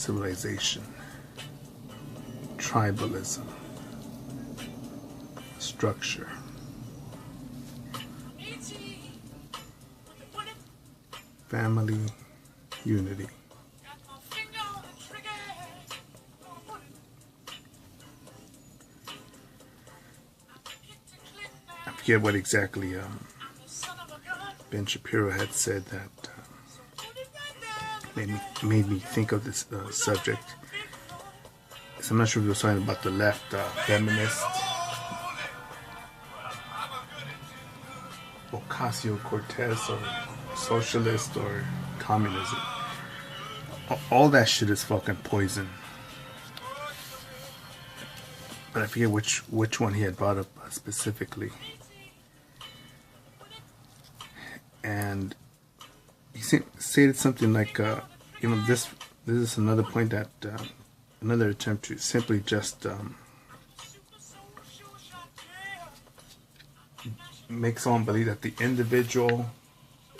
civilization, tribalism, structure, family unity. I forget what exactly Ben Shapiro had said that made me think of this subject. So I'm not sure if he was talking about the left, feminist, Ocasio-Cortez, or socialist, or communism. All that shit is fucking poison. But I forget which one he had brought up specifically. And he stated something like, this is another point that, another attempt to simply just make someone believe that the individual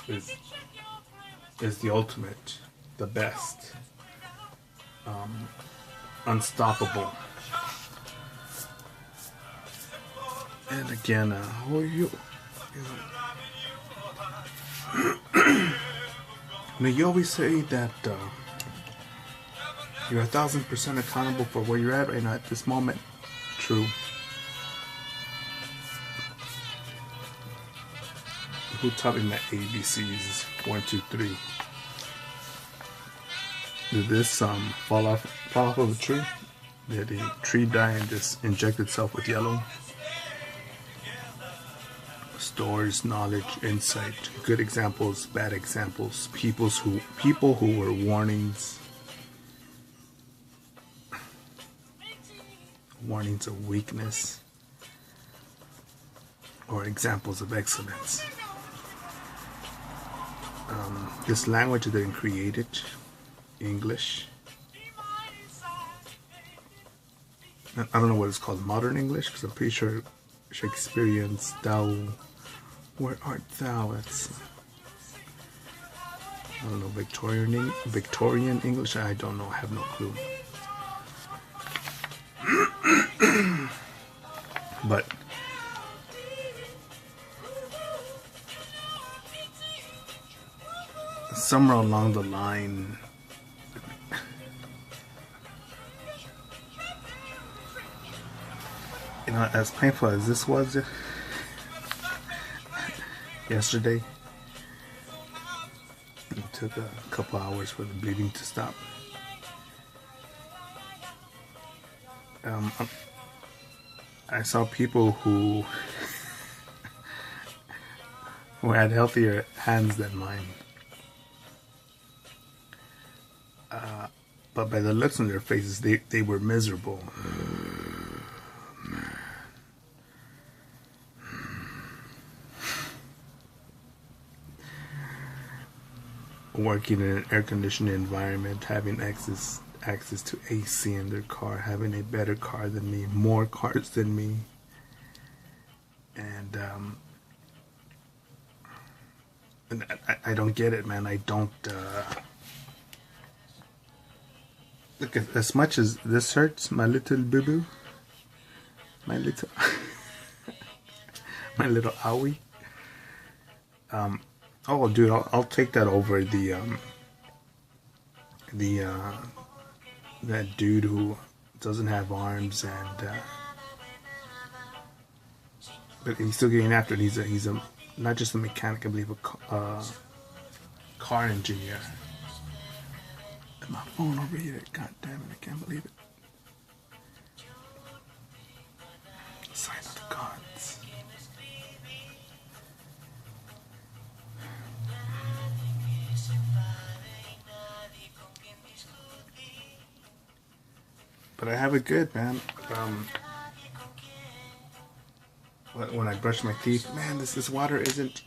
is the ultimate, the best, unstoppable. And again, you always say that you're 1,000% accountable for where you're at right now at this moment. True. Who taught me my ABCs? 1, 2, 3. Did this fall off of a tree? Did a tree die and just inject itself with yellow? Stores knowledge, insight, good examples, bad examples, people who were warnings of weakness, or examples of excellence. This language that they created, English. I don't know what it's called, modern English, because I'm pretty sure Shakespearean's thou. Where art thou? That's, I don't know, Victorian English. I don't know. I have no clue. But somewhere along the line, as painful as this was yesterday, it took a couple hours for the bleeding to stop. I saw people who had healthier hands than mine, but by the looks on their faces, they were miserable. Working in an air-conditioned environment, having access to AC in their car, having a better car than me, more cars than me, and I don't get it, man. I don't look, as much as this hurts, my little boo-boo, my little my little owie. Oh, dude, I'll take that over that dude who doesn't have arms and but he's still getting after it. He's a not just a mechanic, I believe, a car engineer. And my phone over here, god damn it, I can't believe it. Sign of the gods. But I have it good, man. When I brush my teeth, man, this water isn't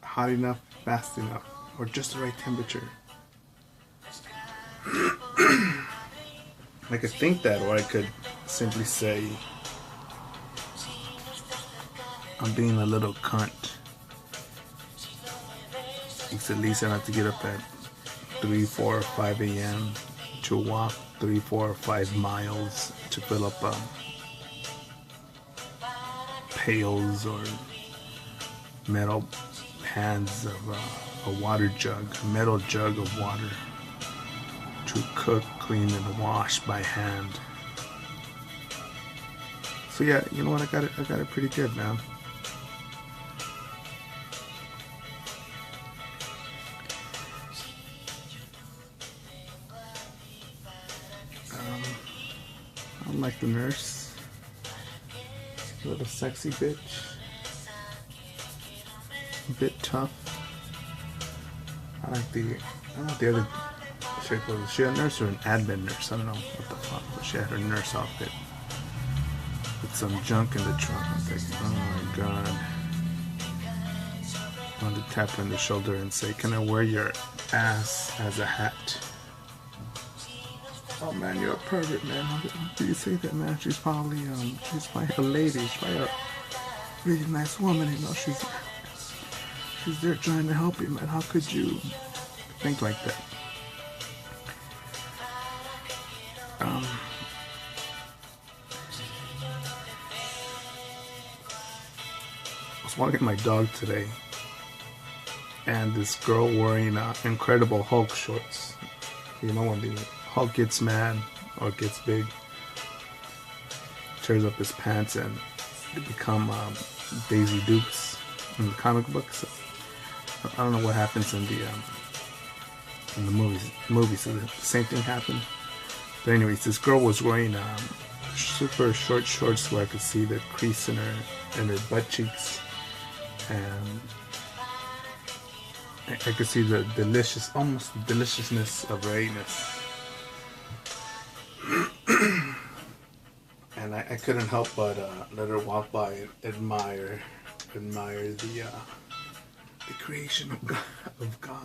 hot enough, fast enough, or just the right temperature. I could think that, or I could simply say, I'm being a little cunt. Because at least I don't have to get up at 3, 4, or 5 a.m. to walk 3, 4, or 5 miles to fill up pails or metal pans of a water jug, a metal jug of water to cook, clean, and wash by hand. So yeah, you know what? I got it pretty good, man. I'm like the nurse, a little sexy bitch, a bit tough. I like the other chick. Was she a nurse or an admin nurse? I don't know what the fuck, but she had her nurse outfit with some junk in the trunk. I'm thinking, oh my god. I wanted to tap her on the shoulder and say, can I wear your ass as a hat? Oh man, you're a pervert, man. How do you say that, man? She's probably a lady. She's probably a really nice woman, you know. She's there trying to help you, man. How could you think like that? I was walking my dog today, and this girl wearing Incredible Hulk shorts. You know, when the Hulk gets mad or gets big, tears up his pants and they become Daisy Dukes in the comic books. I don't know what happens in the movies. So the same thing happened. But anyways, this girl was wearing super short shorts where I could see the crease in her butt cheeks, and I could see the almost deliciousness of her anus. And I couldn't help but let her walk by and admire the creation of God,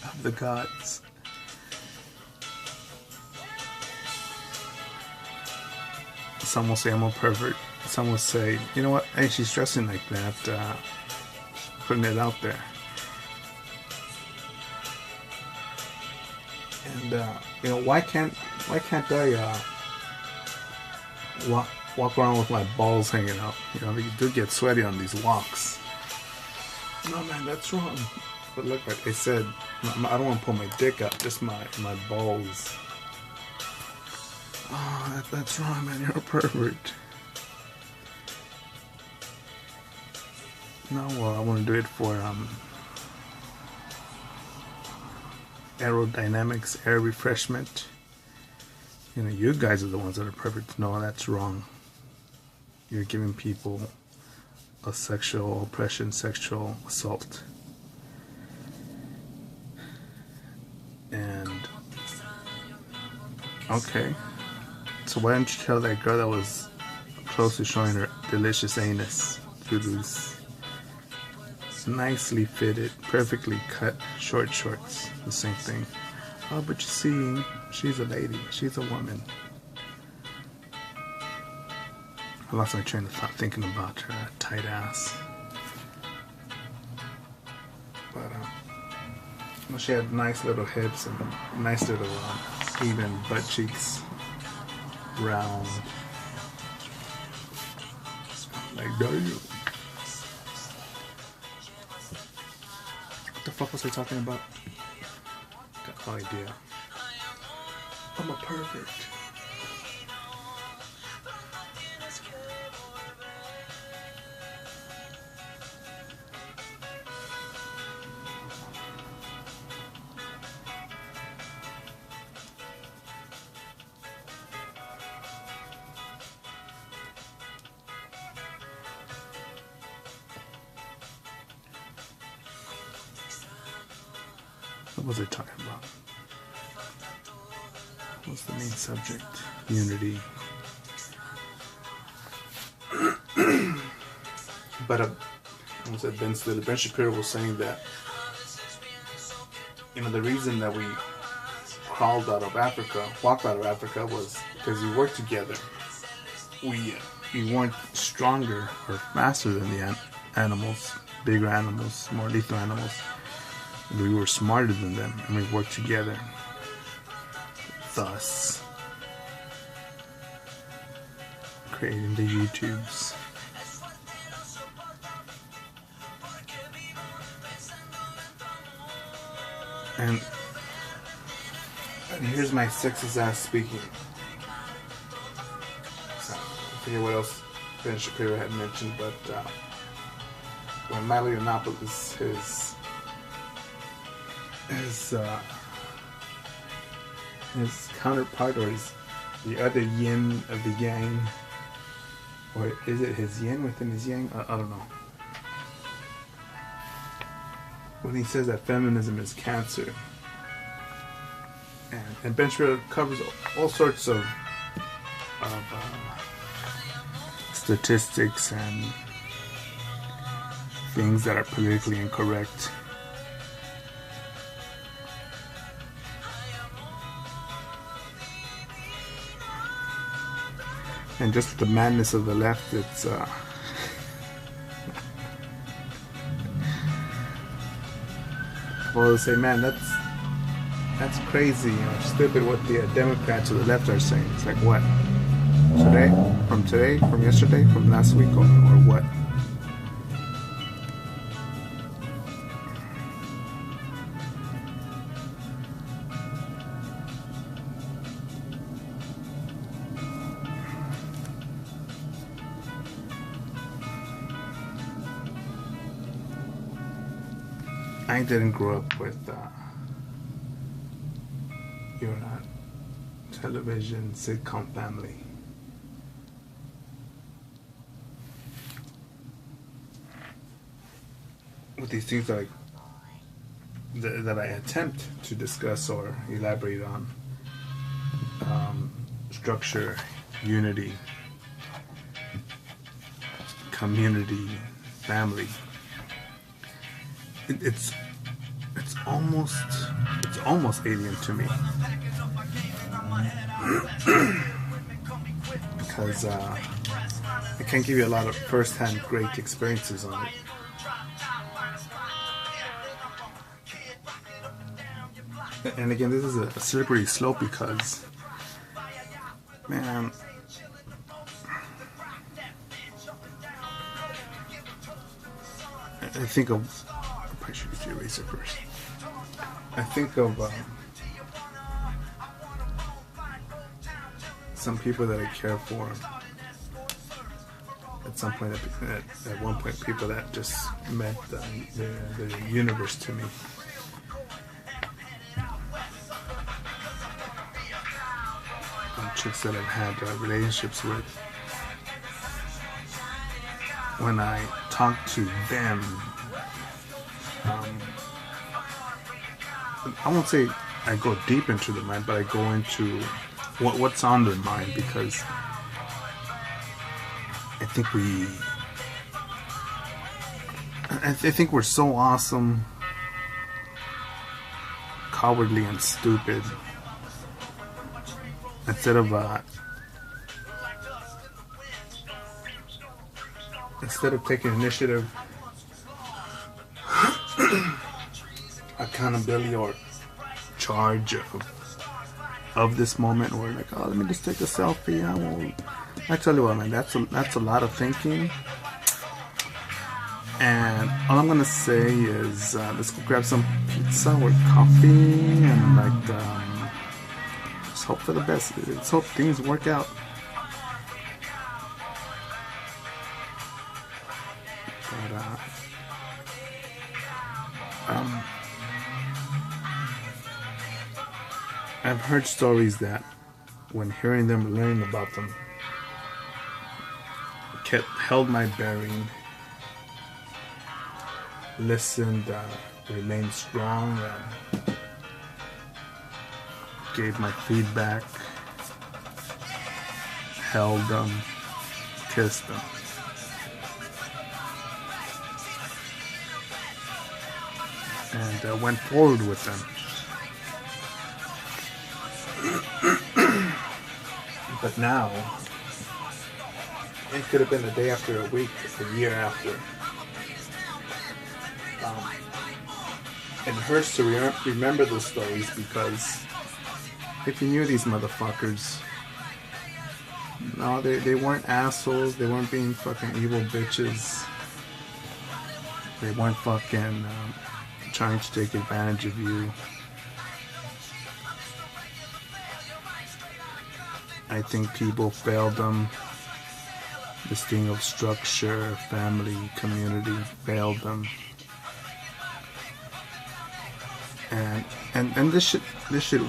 of the gods. Some will say I'm a pervert. Some will say, you know what? Hey, she's dressing like that, putting it out there. And you know, why can't I walk around with my balls hanging out? You know, you do get sweaty on these walks. No man, that's wrong. But look, like I said, I don't want to pull my dick out, just my balls. Oh, that's wrong, man. You're a pervert. No, well, I want to do it for aerodynamics, air refreshment. You know, you guys are the ones that are perfect. No, that's wrong. You're giving people a sexual oppression, sexual assault. And okay, so why don't you tell that girl that was closely showing her delicious anus through these nicely fitted, perfectly cut short shorts? The same thing. Oh, but you see, she's a lady. She's a woman. I lost my train of thought thinking about her tight ass. But well, she had nice little hips and nice little even butt cheeks, round. Like, damn. What the fuck was I talking about? Got no idea. I'm a pervert. What was I talking about? What's the main subject? Unity. But as Ben Shapiro was saying that, you know, the reason that we walked out of Africa was because we worked together. We weren't stronger or faster than the animals, bigger animals, more lethal animals. We were smarter than them, and we worked together. thus creating the YouTubes. And here's my sexist ass speaking. So, I forget what else Ben Shapiro had mentioned, but when Milo Yiannopoulos, his counterpart, or the other yin of the yang, or is it his yin within his yang? I don't know. When he says that feminism is cancer, and Ben Shapiro covers all sorts of statistics and things that are politically incorrect. And just the madness of the left, it's well, they say, man, that's crazy, stupid what the Democrats to the left are saying. It's like, what? Today, from yesterday, from last week, or what? I didn't grow up with your television sitcom family. With these things that I attempt to discuss or elaborate on, structure, unity, community, family. It's almost alien to me, because I can't give you a lot of first-hand great experiences on it. And again, this is a slippery slope, because, man, I think of, I probably should use the eraser first. I think of some people that I care for. At some point, at one point, people that just meant the universe to me. Chicks that I've had relationships with. When I talk to them, I won't say I go deep into their mind, but I go into what's on their mind, because I think we're so awesome, cowardly, and stupid. Instead of taking initiative, accountability, or charge of this moment, or like, oh, let me just take a selfie. I tell you what, man, that's a lot of thinking. And all I'm gonna say is, let's go grab some pizza or coffee, and just hope for the best. Let's hope things work out. I've heard stories that, when hearing them, learning about them, held my bearing, listened, remained strong, gave my feedback, held them, kissed them. And went forward with them. But now, it could have been a day after, a week, a year after. It hurts to remember those stories, because if you knew these motherfuckers, no, they weren't assholes. They weren't being fucking evil bitches. They weren't fucking trying to take advantage of you. I think people failed them. This thing of structure, family, community failed them. And this shit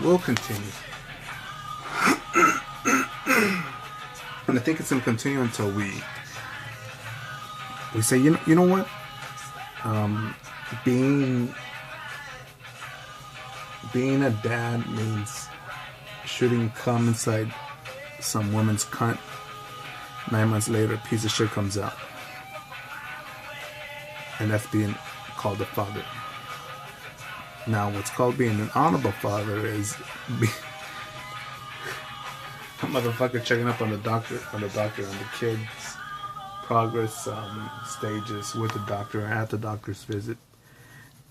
will continue. And I think it's gonna continue until we say, you know what? Being a dad means shooting cum inside some woman's cunt. 9 months later, a piece of shit comes out, and that's being called a father. Now, what's called being an honorable father is a motherfucker checking up on the doctor, on the kids' progress stages with the doctor at the doctor's visit,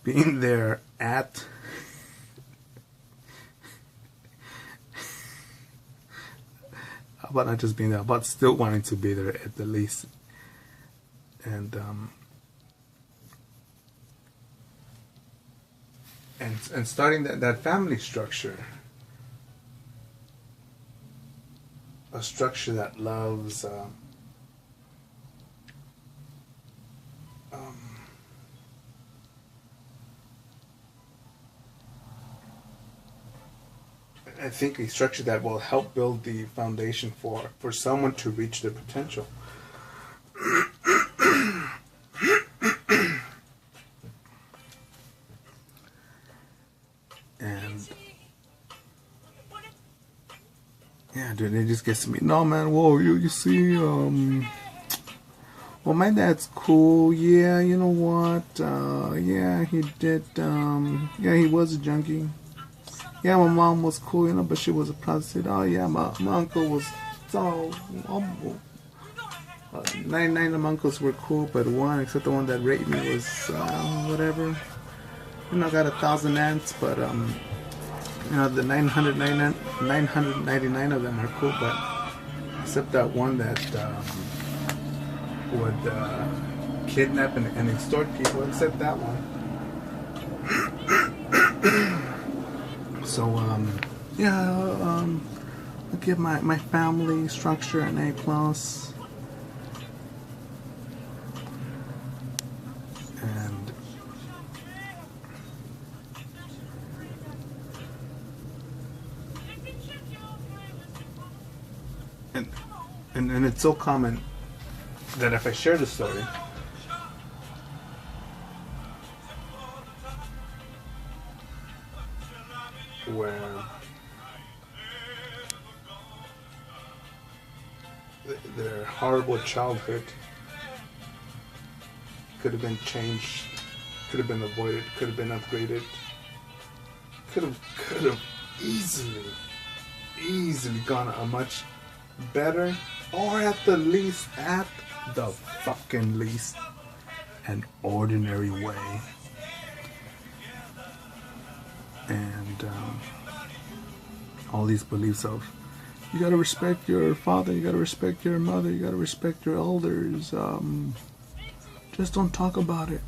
being there at about not just being there, but still wanting to be there at the least, and starting that family structure, a structure that loves I think a structure that will help build the foundation for someone to reach their potential. And yeah, dude, it just gets to me. No, man, whoa, you see, well, my dad's cool. Yeah, you know what? Yeah, he did. Yeah, he was a junkie. Yeah, my mom was cool, you know, but she was a prostitute. Oh, yeah, my uncle was so humble. 99 of my uncles were cool, but one, except the one that raped me, was whatever. You know, I got 1,000 aunts, but you know, the 999 of them are cool, but except that one that would kidnap and extort people, except that one. So, yeah, I'll give my family structure an A+. And it's so common that if I share the story, where their horrible childhood could have been changed, could have been avoided, could have been upgraded, could have easily gone a much better, or at the fucking least, an ordinary way. And all these beliefs of, you gotta respect your father, you gotta respect your mother, you gotta respect your elders, just don't talk about it.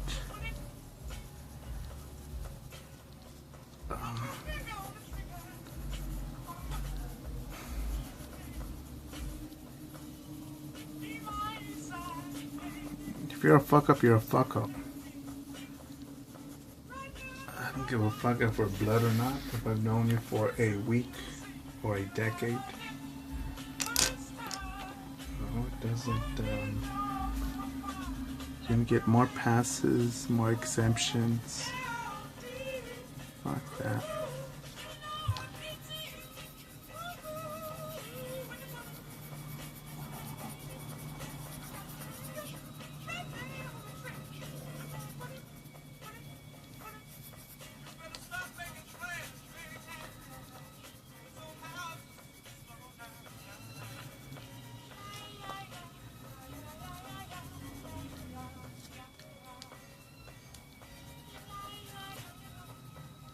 If you're a fuck up, you're a fuck up. I don't give a fuck if we're blood or not, if I've known you for a week or a decade. No, it doesn't. You can get more passes, more exemptions. Fuck that.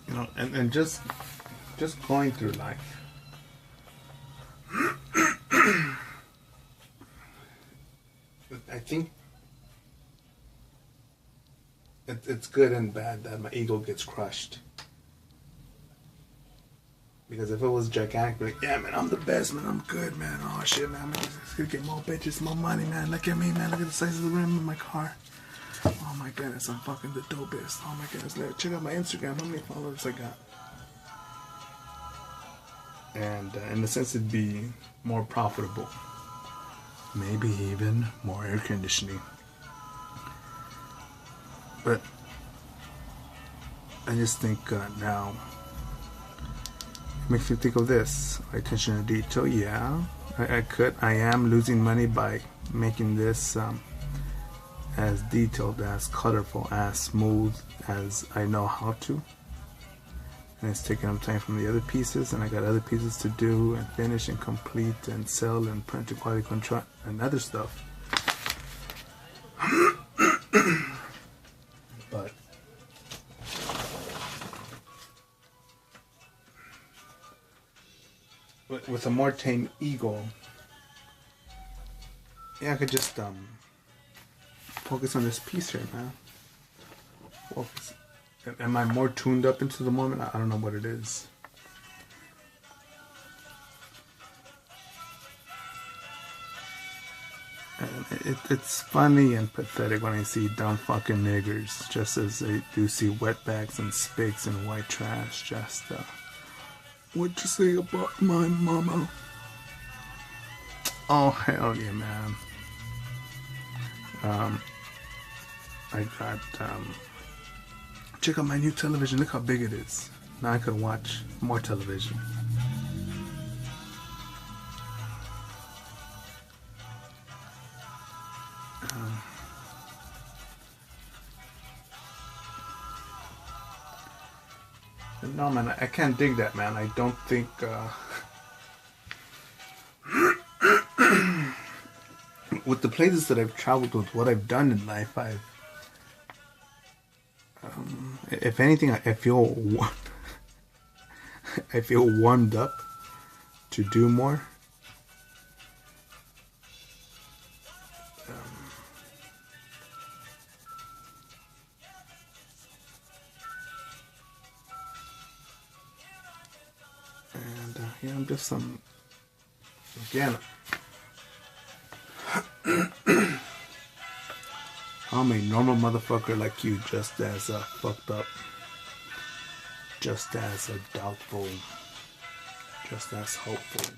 You know, and just going through life. think it's good and bad that my ego gets crushed. Because if it was gigantic, like, yeah, man, I'm the best, man, I'm good, man. Oh shit, man, I'm gonna get more bitches, more money, man. Look at me, man. Look at the size of the rim of my car. Oh my goodness, I'm fucking the dopest. Oh my goodness, check out my Instagram. How many followers I got? And in a sense, it'd be more profitable. Maybe even more air conditioning. But I just think now, it makes me think of this. Attention to detail, yeah. I am losing money by making this as detailed, as colorful, as smooth as I know how to. And it's taking up time from the other pieces, and I got other pieces to do and finish and complete and sell and print and quality control and other stuff. But with a more tame ego, yeah, I could just focus on this piece here, man. Focus. Am I more tuned up into the moment? I don't know what it is. And it's funny and pathetic when I see dumb fucking niggers, just as I do see wetbacks and spigs and white trash. Just what you say about my mama? Oh hell yeah, man. I got check out my new television. Look how big it is. Now I could watch more television. No, man, I can't dig that, man. I don't think with the places that I've traveled, with what I've done in life, if anything, I feel I feel warmed up to do more. And yeah, I'm just again. I'm a normal motherfucker like you, just as fucked up, just as doubtful, just as hopeful.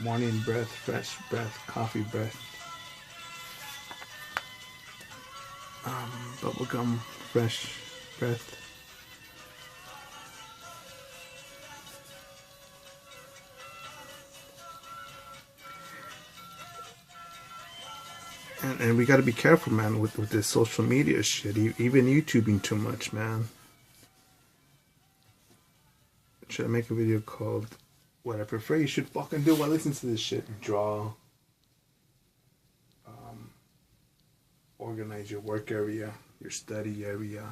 Morning breath, fresh breath, coffee breath, bubblegum, fresh breath. And we gotta be careful, man, with this social media shit. Even YouTubing too much, man. Should I make a video called what I prefer you should fucking do while listening to this shit? Draw. Organize your work area, your study area.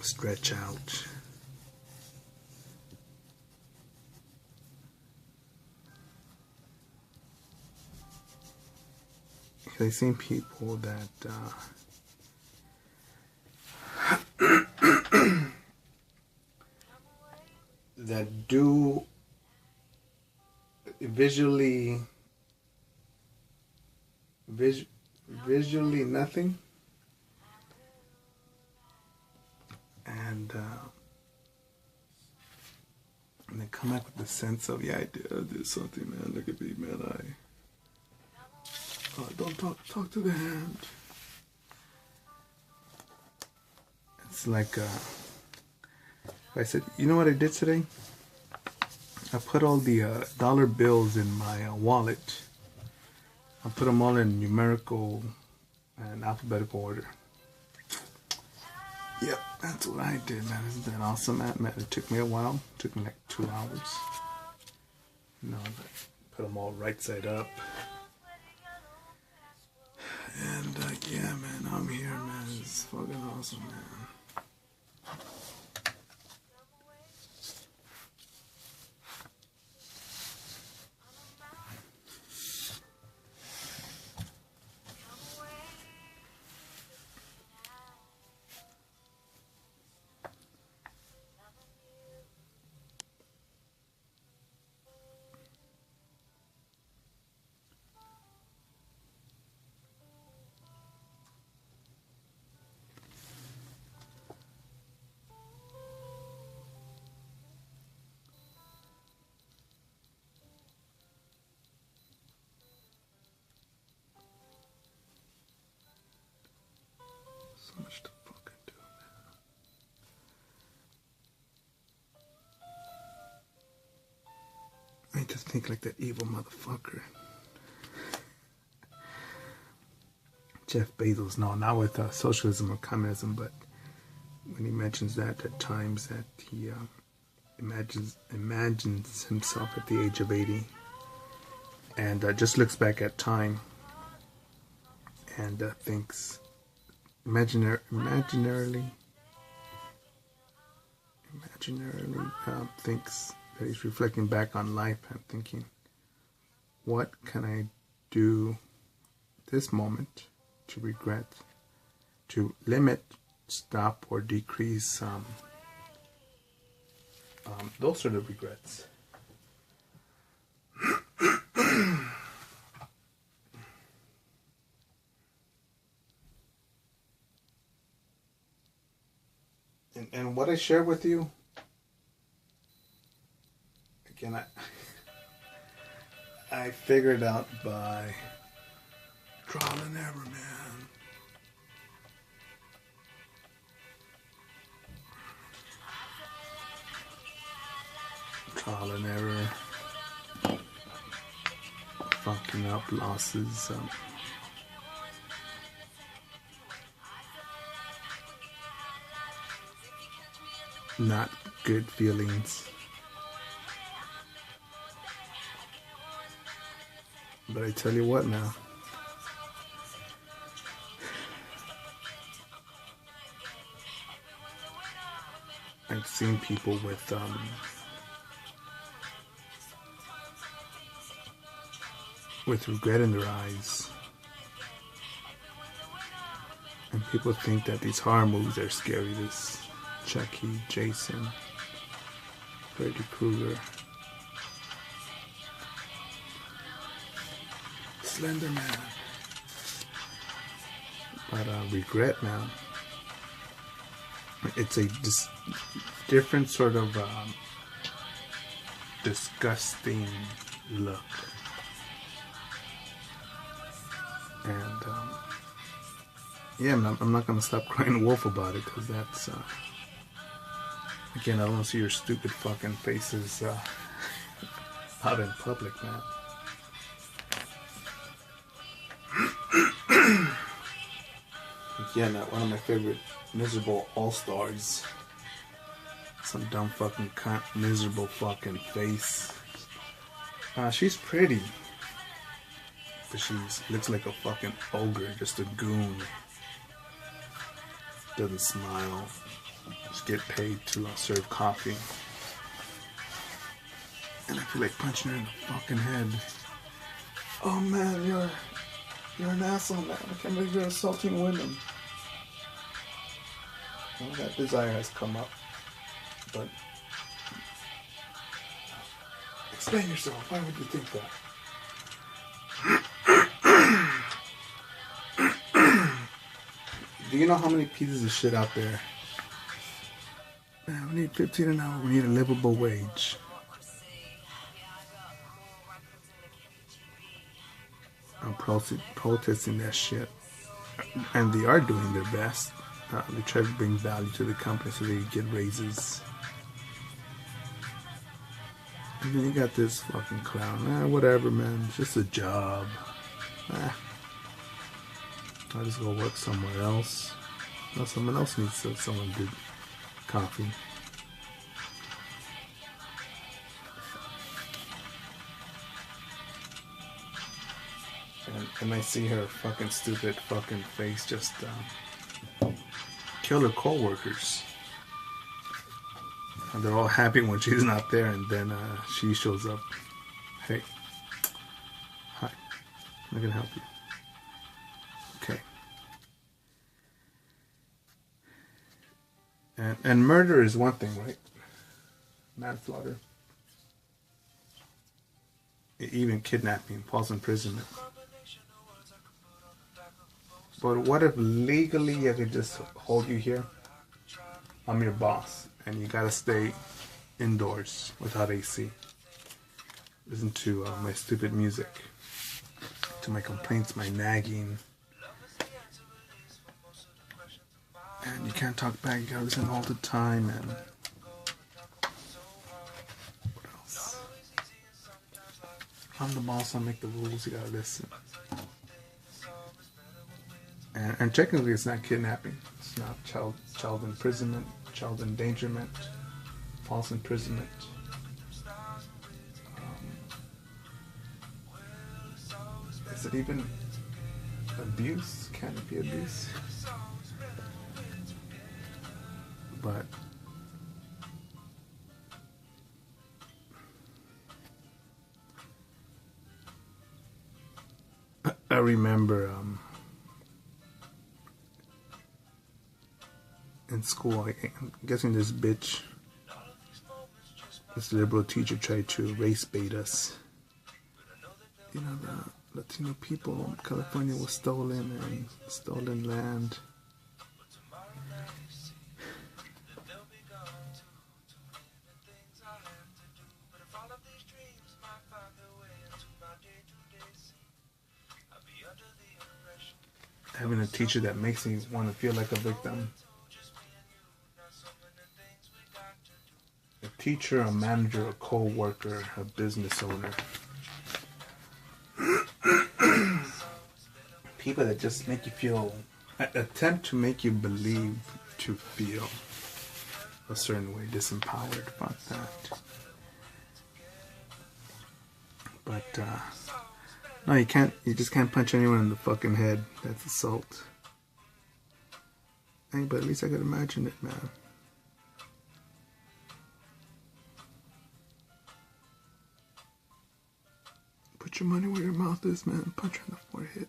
Stretch out. I've seen people that that do visually nothing, and they come back with the sense of, yeah, I did something, man. Look at me, man. Don't talk to the hand. It's like I said, you know what I did today? I put all the dollar bills in my wallet. I put them all in numerical and alphabetical order. Yep, that's what I did, man. Isn't that awesome, man? It took me a while. It took me like 2 hours. You know, put them all right side up. And yeah, man, I'm here, man. It's fucking awesome, man. much to fucking do, man. I need to think like that evil motherfucker. Jeff Bezos, no, not with socialism or communism, but when he mentions that at times that he imagines himself at the age of 80 and just looks back at time and thinks imaginarily thinks that he's reflecting back on life and thinking, what can I do this moment to regret, to limit, stop, or decrease those sort of regrets. And what I share with you, again, I figured out by trial and error, man. Trial and error. Fucking up losses. Not good feelings. But I tell you what now. I've seen people with regret in their eyes. And people think that these horror movies are scary. This Chucky, Jason, Freddy Krueger, Slender Man. But regret, man, it's a different sort of disgusting look. And yeah, I'm not gonna stop crying wolf about it, because that's again, I don't want to see your stupid fucking faces out in public, man. Again, one of my favorite miserable all-stars. Some dumb fucking cunt, miserable fucking face. She's pretty, but she looks like a fucking ogre, just a goon. Doesn't smile. Just get paid to serve coffee. And I feel like punching her in the fucking head. Oh man, you're an asshole, man. I can't believe you're assaulting women. Well, that desire has come up. But explain yourself. Why would you think that? Do you know how many pieces of shit out there? Man, we need 15 an hour. We need a livable wage. I'm protesting that shit. And they are doing their best. They try to bring value to the company so they get raises. And then you got this fucking clown. Whatever, man. It's just a job. I'll just go work somewhere else. No, someone else needs someone good coffee. And I see her fucking stupid fucking face just kill her co-workers. And they're all happy when she's not there, and then she shows up. Hey. Hi. I'm gonna help you. Okay. And murder is one thing, right? Manslaughter. Even kidnapping, false imprisonment. But what if legally I could just hold you here? I'm your boss, and you gotta stay indoors without AC. Listen to my stupid music, to my complaints, my nagging. And you can't talk back, you gotta listen all the time. And what else? I'm the boss, I make the rules, you gotta listen. And technically it's not kidnapping. It's not child imprisonment, child endangerment, false imprisonment. Is it even abuse? Can it be abuse? But I remember in school, I'm guessing this bitch, this liberal teacher tried to race bait us. You know, the Latino people, California was stolen and stolen land. Having a teacher that makes me want to feel like a victim. A teacher, a manager, a co-worker, a business owner. People that just make you feel, attempt to make you believe to feel a certain way, disempowered. Fuck that. But, no, you just can't punch anyone in the fucking head. That's assault. Hey, but at least I could imagine it, man. Put your money where your mouth is, man. Punch her in the forehead.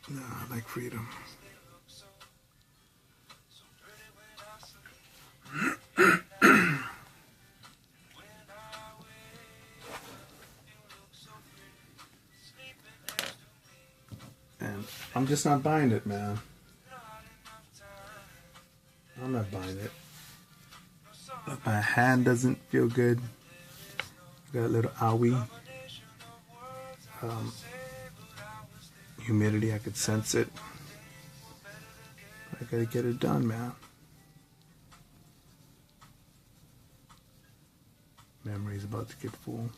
Nah, I like freedom. And I'm just not buying it, man. I'm not buying it. If my hand doesn't feel good, got a little owie. Humidity, I could sense it. I gotta get it done, man. Memory's about to get full.